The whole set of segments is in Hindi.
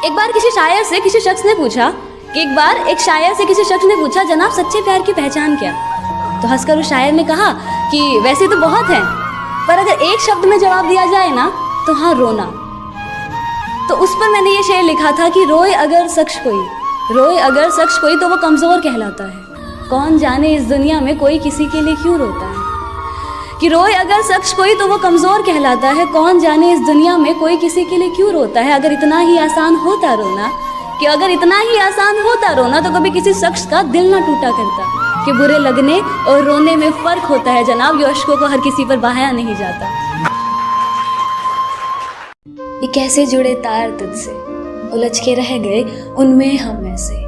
एक बार किसी शायर से किसी शख्स ने पूछा कि जनाब सच्चे प्यार की पहचान क्या? तो हंसकर उस शायर ने कहा कि वैसे तो बहुत है, पर अगर एक शब्द में जवाब दिया जाए ना तो हाँ, रोना। तो उस पर मैंने ये शेर लिखा था कि रोए अगर शख्स कोई तो वो कमज़ोर कहलाता है। कौन जाने इस दुनिया में कोई किसी के लिए क्यों रोता है। कि रोए अगर शख्स कोई तो वो कमज़ोर कहलाता है। कौन जाने इस दुनिया में कोई किसी के लिए क्यों रोता है। अगर इतना ही आसान होता रोना तो कभी किसी शख्स का दिल ना टूटा करता। कि बुरे लगने और रोने में फ़र्क होता है जनाब, ये अश्कों को हर किसी पर बहाया नहीं जाता। ये कैसे जुड़े तार तुझसे, उलझ के रह गए उनमें हम ऐसे,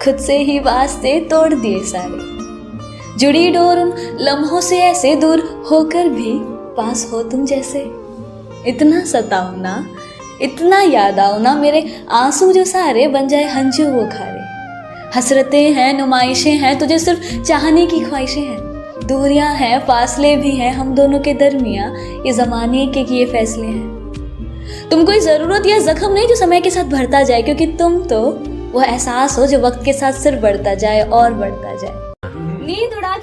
खुद से ही वास्ते तोड़ दिए सारे। जुड़ी डोर उन लम्हों से ऐसे दूर होकर भी पास हो तुम जैसे। इतना सताओ ना, इतना याद आओ ना, मेरे आंसू जो सारे बन जाए हंजू वो खारे। हसरतें हैं, नुमाइशें हैं, तुझे सिर्फ चाहने की ख्वाहिशें हैं। दूरियां हैं, फासले भी हैं हम दोनों के दरमियां, ये ज़माने के किए फैसले हैं। तुम कोई ज़रूरत या ज़ख्म नहीं जो समय के साथ भरता जाए, क्योंकि तुम तो वो एहसास हो जो वक्त के साथ सिर्फ बढ़ता जाए और बढ़ता जाए। नींद उड़ा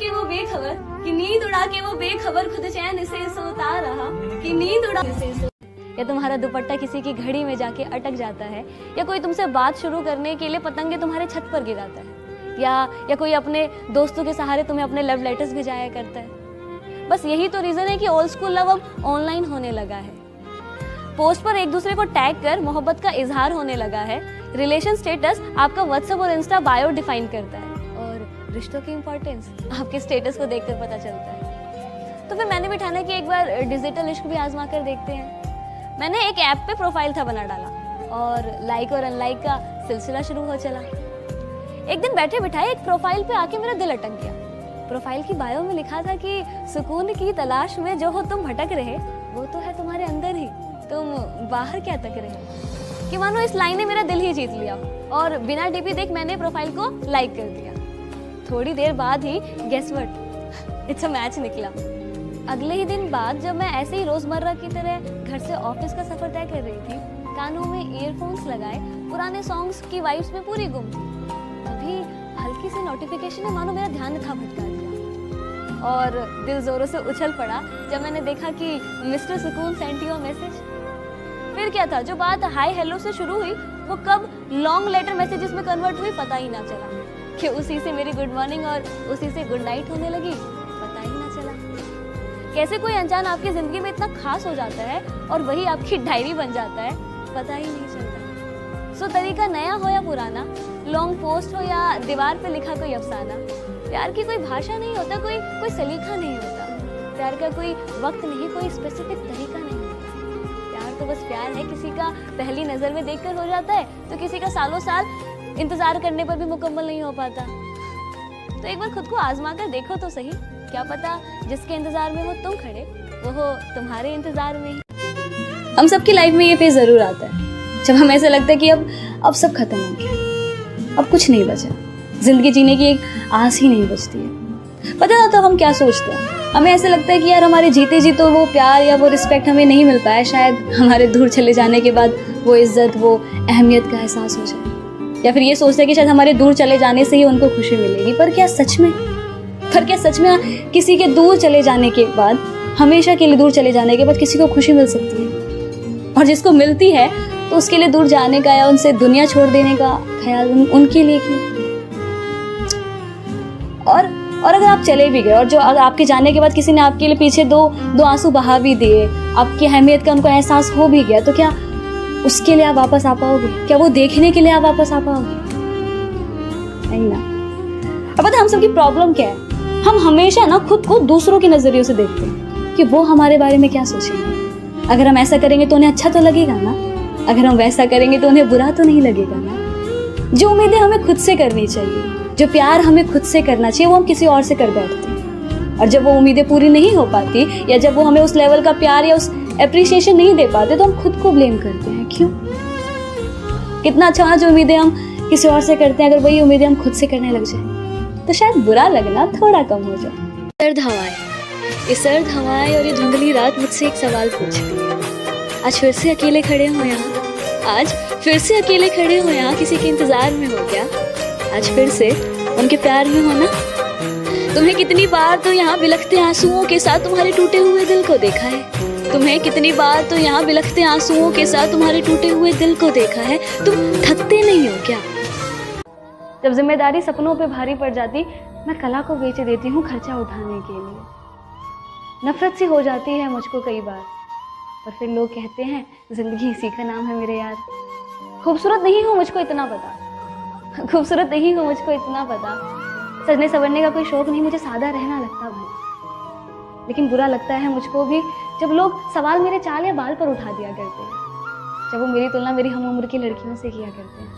के वो बेखबर खुद चैन से सोता रहा। कि नींद उड़ा या तुम्हारा दुपट्टा किसी की घड़ी में जाके अटक जाता है, या कोई तुमसे बात शुरू करने के लिए पतंगे तुम्हारे छत पर गिराता है, या कोई अपने दोस्तों के सहारे तुम्हें अपने लव लेटर्स भिजाया करता है। बस यही तो रीज़न है कि ओल्ड स्कूल लव अब ऑनलाइन होने लगा है। पोस्ट पर एक दूसरे को टैग कर मोहब्बत का इजहार होने लगा है। रिलेशन स्टेटस आपका व्हाट्सएप और इंस्टा बायो डिफाइन करता है, और रिश्तों की इंपॉर्टेंस आपके स्टेटस को देखकर पता चलता है। तो फिर मैंने भी ठाना कि एक बार डिजिटल इश्क भी आजमा कर देखते हैं। मैंने एक ऐप पे प्रोफाइल था बना डाला, और लाइक और अनलाइक का सिलसिला शुरू हो चला। एक दिन बैठे बिठाए एक प्रोफाइल पे आके मेरा दिल अटक गया। प्रोफाइल की बायो में लिखा था कि सुकून की तलाश में जो हो तुम भटक रहे, वो तो है तुम्हारे अंदर ही, तुम बाहर क्या तक रहे। कि मानो इस लाइन ने मेरा दिल ही जीत लिया, और बिना डीपी देख मैंने प्रोफाइल को लाइक कर दिया। थोड़ी देर बाद ही guess what, it's a match निकला। अगले ही दिन बाद जब मैं ऐसे ही रोजमर्रा की तरह घर से ऑफिस का सफर तय कर रही थी, कानों में ईयरफोन्स लगाए पुराने सॉन्ग्स की वाइब्स में पूरी गुम थी, तभी हल्की सी नोटिफिकेशन ने मानो मेरा ध्यान था भटका दिया, और दिल जोरों से उछल पड़ा जब मैंने देखा कि मिस्टर सुकून सेंट यू अ मैसेज। फिर क्या था, जो बात हाय हेलो से शुरू हुई वो कब लॉन्ग लेटर मैसेजेस में कन्वर्ट हुई पता ही ना चला। कि उसी से मेरी गुड मॉर्निंग और उसी से गुड नाइट होने लगी, पता ही ना चला। कैसे कोई अनजान आपकी जिंदगी में इतना खास हो जाता है और वही आपकी डायरी बन जाता है, पता ही नहीं चलता। सो तरीका नया हो या पुराना, लॉन्ग पोस्ट हो या दीवार पे लिखा कोई अफसाना, प्यार की कोई भाषा नहीं होता, कोई सलीका नहीं होता। प्यार का कोई वक्त नहीं, कोई स्पेसिफिक तरीका नहीं होता। प्यार तो बस प्यार है, किसी का पहली नजर में देखकर हो जाता है, तो किसी का सालों साल इंतजार करने पर भी मुकम्मल नहीं हो पाता। तो एक बार खुद को आजमा कर देखो तो सही, क्या पता जिसके इंतजार में हो तुम खड़े, वो हो तुम्हारे इंतजार में ही। हम सबकी लाइफ में ये फेज जरूर आता है जब हमें ऐसा लगता है कि अब सब खत्म हो गया, अब कुछ नहीं बचा, जिंदगी जीने की एक आस ही नहीं बचती है। पता ना तो हम क्या सोचते हैं, हमें ऐसा लगता है कि यार हमारे जीते जी तो वो प्यार या वो रिस्पेक्ट हमें नहीं मिल पाया, शायद हमारे दूर चले जाने के बाद वो इज्जत, वो अहमियत का एहसास हो जाए। या फिर ये सोचते हैं कि शायद हमारे दूर चले जाने से ही उनको खुशी मिलेगी। पर क्या सच में किसी के दूर चले जाने के बाद, हमेशा के लिए दूर चले जाने के बाद किसी को खुशी मिल सकती है? और जिसको मिलती है तो उसके लिए दूर जाने का या उनसे दुनिया छोड़ देने का ख्याल उनके लिए क्यों? और अगर आप चले भी गए और जो आपके जाने के बाद किसी ने आपके लिए पीछे दो आंसू बहा भी दिए, आपकी अहमियत का उनको एहसास हो भी गया, तो क्या उसके लिए आप वापस आ पाओगे? क्या वो देखने के लिए आप वापस आ पाओगे? नहीं ना। अब पता हम सबकी प्रॉब्लम क्या है, हम हमेशा ना खुद को दूसरों के नजरियों से देखते हैं कि वो हमारे बारे में क्या सोचेंगे। अगर हम ऐसा करेंगे तो उन्हें अच्छा तो लगेगा ना, अगर हम वैसा करेंगे तो उन्हें बुरा तो नहीं लगेगा ना। जो उम्मीदें हमें खुद से करनी चाहिए, जो प्यार हमें खुद से करना चाहिए, वो हम किसी और से कर बैठते हैं। और जब वो उम्मीदें पूरी नहीं हो पाती, या जब वो हमें उस लेवल का प्यार या उस एप्रिसिएशन नहीं दे पाते, तो हम खुद को ब्लेम करते हैं। क्यों? कितना अच्छा जो उम्मीदें हम किसी और से करते हैं, अगर वही उम्मीदें हम खुद से करने लग जाए तो शायद बुरा लगना थोड़ा कम हो जाए। सर्द हवाएं और ये धुंधली रात मुझसे एक सवाल पूछती है, आज फिर से अकेले खड़े हो यहाँ, आज फिर से अकेले खड़े हो यहाँ किसी के इंतजार में हो क्या? आज फिर से उनके प्यार में हो ना? तुम्हें कितनी बार तो यहाँ बिलखते आंसुओं के साथ तुम्हारे टूटे हुए दिल को देखा है। तुम्हें कितनी बार तो यहाँ बिलखते आंसुओं के साथ तुम्हारे टूटे हुए दिल को देखा है। तुम थकते नहीं हो क्या? जब जिम्मेदारी सपनों पे भारी पड़ जाती, मैं कला को बेच देती हूँ खर्चा उठाने के लिए। नफरत सी हो जाती है मुझको कई बार, और फिर लोग कहते हैं जिंदगी इसी का नाम है मेरे यार। खूबसूरत नहीं हूँ मुझको इतना पता, खूबसूरत नहीं हूँ मुझको इतना पता। सजने संवरने का कोई शौक नहीं, मुझे सादा रहना लगता भाई। लेकिन बुरा लगता है मुझको भी जब लोग सवाल मेरे चाल या बाल पर उठा दिया करते हैं, जब वो मेरी तुलना मेरी हम उम्र की लड़कियों से किया करते हैं।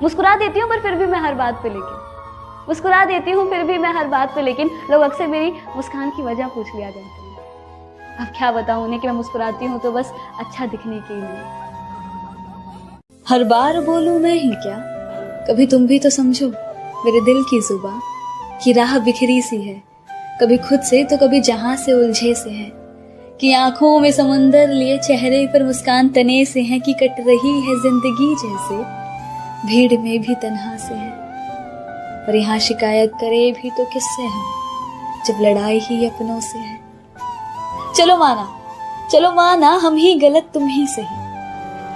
मुस्कुरा देती हूँ पर फिर भी मैं हर बात पे मुस्कुरा देती हूँ फिर भी मैं हर बात पे लेकिन लोग अक्सर मेरी मुस्कान की वजह पूछ लिया करते हैं। अब क्या बताऊँ उन्हें कि मैं मुस्कुराती हूँ तो बस अच्छा दिखने के लिए। हर बार बोलूं मैं ही क्या, कभी तुम भी तो समझो मेरे दिल की जुबां की राह बिखरी सी है। कभी खुद से तो कभी जहां से उलझे से है, कि आंखों में समुंदर लिए चेहरे पर मुस्कान तने से है, कि कट रही है जिंदगी जैसे भीड़ में भी तन्हा से है। और यहाँ शिकायत करे भी तो किससे हम, जब लड़ाई ही अपनों से है। चलो माना हम ही गलत तुम ही सही,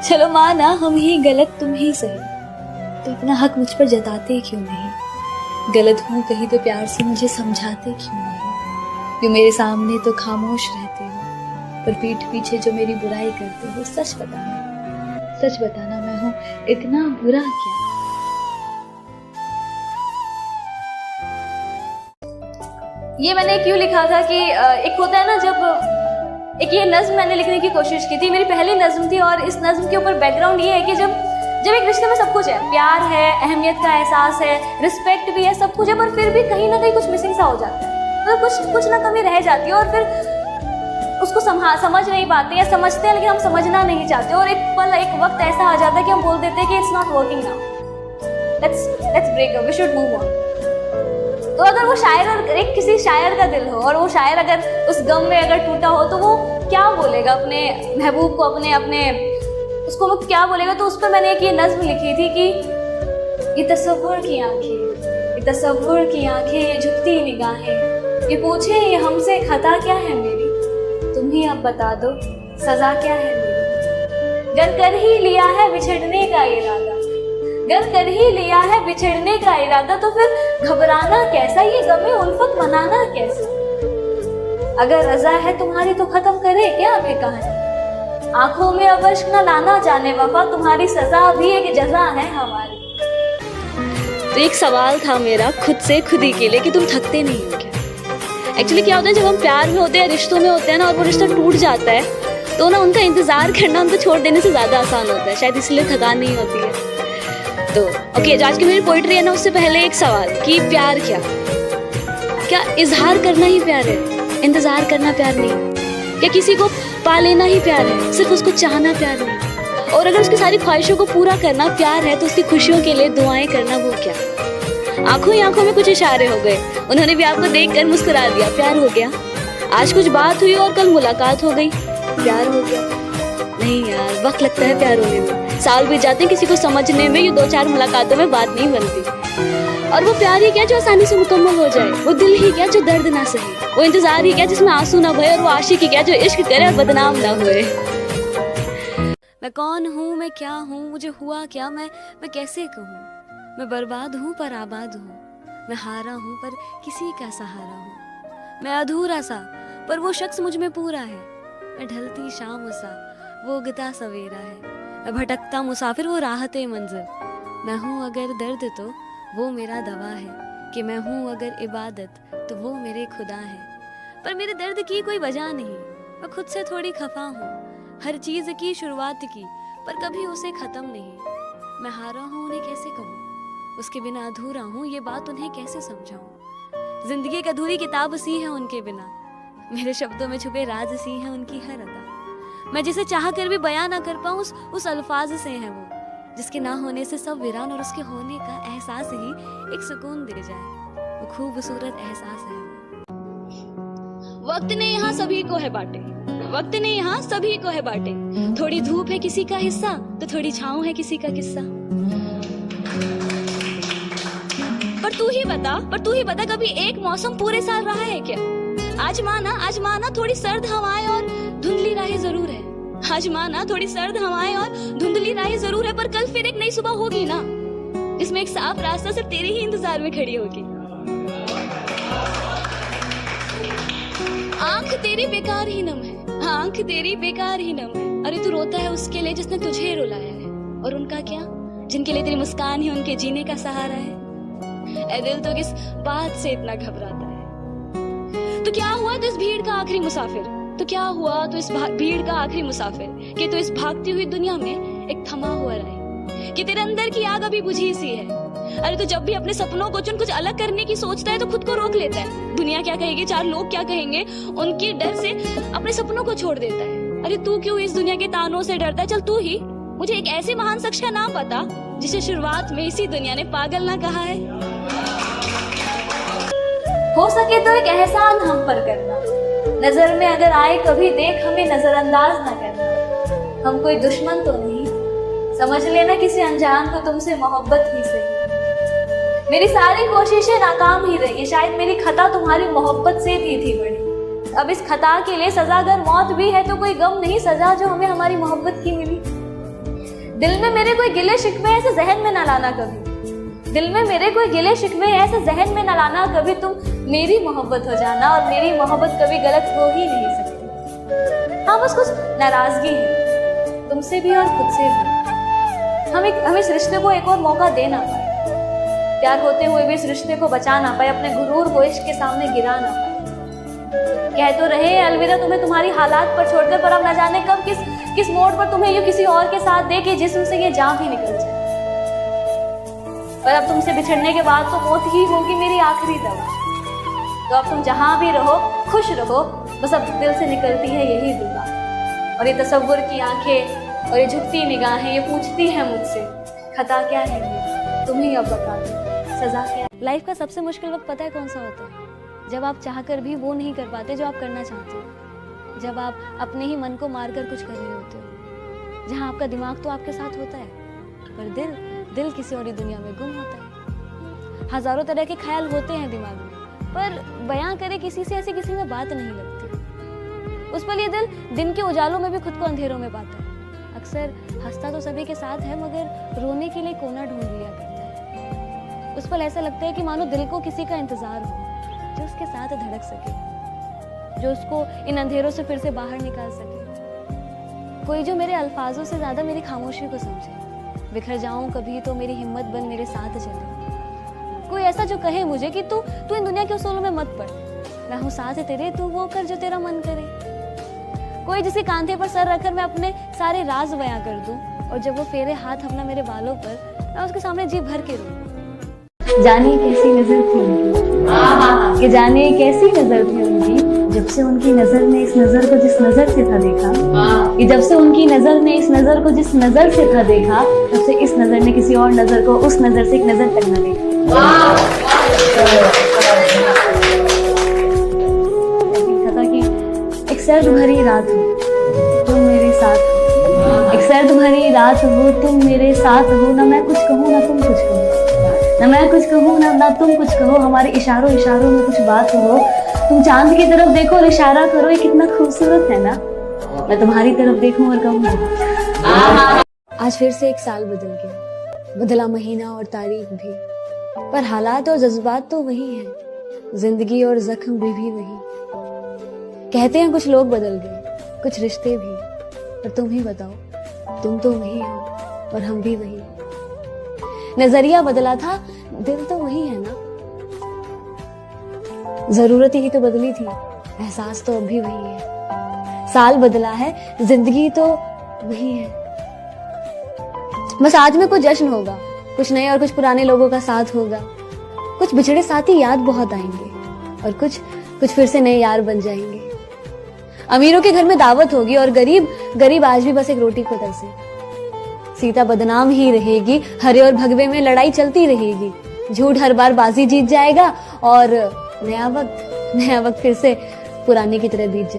चलो माना हम ही गलत तुम ही सही, तो अपना हक मुझ पर जताते क्यों नहीं? गलत हूं कहीं तो प्यार से मुझे समझाते क्यों नहीं? जो मेरे सामने तो खामोश रहते हो, पर पीठ पीछे जो मेरी बुराई करते हो। सच बताना मैं हूं इतना बुरा क्या? ये मैंने क्यों लिखा था कि एक होता है ना, जब एक ये नज्म मैंने लिखने की कोशिश की थी, मेरी पहली नज्म थी, और इस नज्म के ऊपर बैकग्राउंड ये है कि जब एक रिश्ते में सब कुछ है, प्यार है, अहमियत का एहसास है, रिस्पेक्ट भी है, सब कुछ है, पर फिर भी कहीं ना कहीं कुछ मिसिंग सा हो जाता है, तो कुछ ना कमी रह जाती है, और फिर उसको समझ नहीं पाते या समझते हैं लेकिन हम समझना नहीं चाहते, और एक वक्त ऐसा आ जाता है कि हम बोल देते हैं कि it's not working now, let's break up, we should move on. तो अगर वो शायर और एक किसी शायर का दिल हो, और वो शायर अगर उस गम में अगर टूटा हो, तो वो क्या बोलेगा अपने महबूब को, अपने उसको वो क्या बोलेगा? तो उस पर मैंने एक ये नज्म लिखी थी कि ये तसव्वुर की आंखें, ये झुकती निगाहें, ये पूछे ये हमसे खता क्या है मेरी, तुम ही अब बता दो सजा क्या है मेरी। गर कर ही लिया है बिछड़ने का इरादा, तो फिर घबराना कैसा, ये गमे उल्फत मनाना कैसा? अगर रजा है तुम्हारी तो खत्म करे क्या अभी कहानी, आंखों में अब अश्क न लाना जाने वफा, तुम्हारी सजा भी एक जजा है हमारी। तो एक सवाल था मेरा खुद से खुद ही के लिए कि तुम थकते नहीं हो क्या? एक्चुअली क्या होता है, जब हम प्यार में होते हैं, रिश्तों में होते हैं ना, और वो रिश्ता टूट जाता है, तो ना उनका इंतजार करना उनको छोड़ देने से ज्यादा आसान होता है, शायद इसलिए थकान नहीं होती है। तो ओके, जो आज की मेरी पोइट्री है ना, उससे पहले एक सवाल कि प्यार क्या इजहार करना ही प्यार है? इंतजार करना प्यार नहीं? क्या किसी को पा लेना ही प्यार है? सिर्फ उसको चाहना प्यार नहीं? और अगर उसकी सारी ख्वाहिशों को पूरा करना प्यार है, तो उसकी खुशियों के लिए दुआएं करना वो क्या? आंखों ही आंखों में कुछ इशारे हो गए, उन्होंने भी आपको देखकर मुस्कुरा दिया, प्यार हो गया। आज कुछ बात हुई और कल मुलाकात हो गई, प्यार हो गया। नहीं यार, वक्त लगता है प्यार होने में, साल बीत जाते हैं किसी को समझने में, ये 2-4 मुलाकातों में बात नहीं बनती। और वो प्यार ही क्या जो आसानी से मुकम्मल हो जाए, वो दिल ही क्या जो दर्द ना सहे, वो इंतजार ही क्या जिसमें आंसू ना बहे, और वो आशिक ही क्या जो इश्क करे और बदनाम ना हुए। मैं कौन हूँ, मैं क्या हूँ, मुझे हुआ क्या, मैं कैसे कहूँ? मैं बर्बाद हूँ पर आबाद हूँ, मैं हारा हूँ पर किसी का सहारा हूँ, मैं अधूरा सा पर वो शख्स मुझ में पूरा है, मैं ढलती शाम सा वो उगता सवेरा है, मैं भटकता मुसाफिर वो राहते मंजिल, मैं हूँ अगर दर्द तो वो मेरा दवा है, कि मैं हूँ अगर इबादत तो वो मेरे खुदा है। पर मेरे दर्द की कोई वजह नहीं, मैं खुद से थोड़ी खफा हूँ, हर चीज़ की शुरुआत की पर कभी उसे ख़त्म नहीं। मैं हारा हूँ उन्हें कैसे कहूँ, उसके बिना अधूरा हूँ ये बात उन्हें कैसे समझाऊँ। जिंदगी एक अधूरी किताब सी है उनके बिना, मेरे शब्दों में छुपे राज सी है उनकी हर अदा। मैं जिसे चाह कर भी बयां ना कर पाऊँ उस अल्फाज से है वो, जिसके ना होने से सब वीरान और उसके होने का एहसास ही एक सुकून दे जाए, वो खूबसूरत एहसास है। वक्त ने यहाँ सभी को है बांटे, वक्त ने यहाँ सभी को है बांटे। थोड़ी धूप है किसी का हिस्सा तो थोड़ी छाँव है किसी का किस्सा। पर तू ही बता कभी एक मौसम पूरे साल रहा है क्या? आज माना थोड़ी सर्द हवाएं और धुंधली राहें जरूर है। आज माना थोड़ी सर्द हवाएं और धुंधली राहें जरूर है, पर कल फिर एक नई सुबह होगी ना, जिसमें एक साफ रास्ता सिर्फ तेरे ही इंतजार में खड़ी होगी। आंख तेरी बेकार ही नम है, आंख तेरी बेकार ही नम है। अरे तू रोता है उसके लिए जिसने तुझे रुलाया है, और उनका क्या, जिनके लिए तेरी मुस्कान ही उनके जीने का सहारा है। ऐ दिल तो किस बात से इतना घबराता है? तो क्या हुआ तो इस भीड़ का आखिरी मुसाफिर, तो क्या हुआ तो इस भीड़ का आखिरी मुसाफिर, कि तो इस भागती हुई दुनिया में एक थमा हुआ राह, कि तेरे अंदर की आग अभी बुझी सी है। अरे तो जब भी अपने सपनों को चुन कुछ अलग करने की सोचता है तो खुद को रोक लेता है। दुनिया क्या कहेगी, चार लोग क्या कहेंगे, उनके डर से अपने सपनों को छोड़ देता है। अरे तू क्यों इस दुनिया के तानों से डरता है? चल तू ही मुझे एक ऐसे महान शख्स का नाम बता जिसे शुरुआत में इसी दुनिया ने पागल ना कहा है। हो सके तो एक एहसान हम पर करना, नजर में अगर आए कभी देख हमें नजरअंदाज ना करना। हम कोई दुश्मन तो नहीं, समझ लेना किसी अनजान को तुमसे मोहब्बत ही सही। मेरी सारी कोशिशें नाकाम ही रही, शायद मेरी खता तुम्हारी मोहब्बत से थी बड़ी। अब इस खता के लिए सजा अगर मौत भी है तो कोई गम नहीं सजा जो हमें हमारी मोहब्बत की मिली। दिल में मेरे कोई गिले शिकवे ऐसे जहन में न लाना कभी, दिल में मेरे कोई गिले शिकवे ऐसे जहन में न लाना कभी। तुम मेरी मोहब्बत हो जाना और मेरी मोहब्बत कभी गलत हो ही नहीं सकती। हाँ बस कुछ नाराजगी है तुमसे भी और खुद से भी। हम इस रिश्ते को एक और मौका दे ना पाए, प्यार होते हुए भी इस रिश्ते को बचा ना पाए, अपने गुरूर को इश्क के सामने गिरा ना पाए। कह तो रहे अलविदा तुम्हें तुम्हारी हालात पर छोड़कर, पर अब न जाने कब किस मोड़ पर तुम्हें यूं किसी और के साथ दे के जिस्म से ये जान भी निकल जाए। पर अब तुमसे बिछड़ने के बाद तो मौत ही होगी मेरी आखिरी दवा। तो अब तुम जहां भी रहो खुश रहो, बस अब दिल से निकलती है यही दुआ। और ये तसव्वुर की आंखें और ये झुकती निगाहें ये पूछती हैं मुझसे, खता क्या है ये, तुम ही अब बता दो, सजा क्या है। लाइफ का सबसे मुश्किल वक्त पता है कौन सा होता है? जब आप चाहकर भी वो नहीं कर पाते जो आप करना चाहते हो, जब आप अपने ही मन को मारकर कुछ कर रहे होते हो, जहां आपका दिमाग तो आपके साथ होता है पर दिल किसी और दुनिया में गुम होता है। हजारों तरह के ख्याल होते हैं दिमाग में, पर बयां करे किसी से ऐसी किसी में बात नहीं लगती। उस पल ये दिल दिन के उजालों में भी खुद को अंधेरों में पाता है। अक्सर हंसता तो सभी के साथ है मगर रोने के लिए कोना ढूंढ लिया करता है। उस पल ऐसा लगता है कि मानो दिल को किसी का इंतजार हो जो उसके साथ धड़क सके, जो उसको इन अंधेरों से फिर से बाहर निकाल सके। कोई जो मेरे अल्फाजों से ज्यादा मेरी खामोशी को समझे। बिखर जाऊं कभी तो मेरी हिम्मत बन मेरे साथ चले। कोई ऐसा जो कहे मुझे कि तू इन दुनिया के उसूलों में मत पड़, मैं हूँ साथ तेरे, तू वो कर जो तेरा मन करे। कोई जिसे कांधे पर सर रखकर मैं अपने सारे राज बयां कर दूं, और जब वो फेरे हाथ अपना मेरे बालों पर, मैं उसके सामने जी भर के रोऊं। जाने कैसी नजर थी उनकी, कि जाने कैसी नजर थी उनकी, जब से उनकी नजर ने इस नजर को जिस नजर से था देखा, कि जब से उनकी नजर ने इस नजर को जिस नजर से था देखा, तब से इस नजर ने किसी और नजर को उस नजर से एक नजर तक न देखा। था कि एक सर्द भरी रात हो तुम मेरे साथ हो, एक सर्द भरी रात हो तुम मेरे साथ हो, ना मैं कुछ कहूँ ना तुम कुछ कहो, ना मैं कुछ कहूँ ना तुम कुछ कहो, हमारे इशारों में कुछ बात हो। तुम चांद की तरफ देखो और इशारा करो, ये कितना खूबसूरत है ना, मैं तुम्हारी तरफ देखूं और कहूँ। आज फिर से एक साल बदल गया, बदला महीना और तारीख भी, पर हालात और जज्बात तो वही हैं, जिंदगी और जख्म भी वही। कहते हैं कुछ लोग बदल गए, कुछ रिश्ते भी, पर तुम ही बताओ, तुम तो वही हो और हम भी वही। नजरिया बदला था, दिल तो वही है ना, जरूरत ही तो बदली थी, एहसास तो अब भी वही है। साल बदला है, जिंदगी तो वही है। बस आज में कुछ जश्न होगा, कुछ नए और कुछ पुराने लोगों का साथ होगा, कुछ बिछड़े साथी याद बहुत आएंगे, और कुछ फिर से नए यार बन जाएंगे। अमीरों के घर में दावत होगी और गरीब आज भी बस एक रोटी को तरसे। सीता बदनाम ही रहेगी, हरे और भगवे में लड़ाई चलती रहेगी, झूठ हर बार बाजी जीत जाएगा और नया वक्त फिर से पुराने की तरह बीत जाएगा।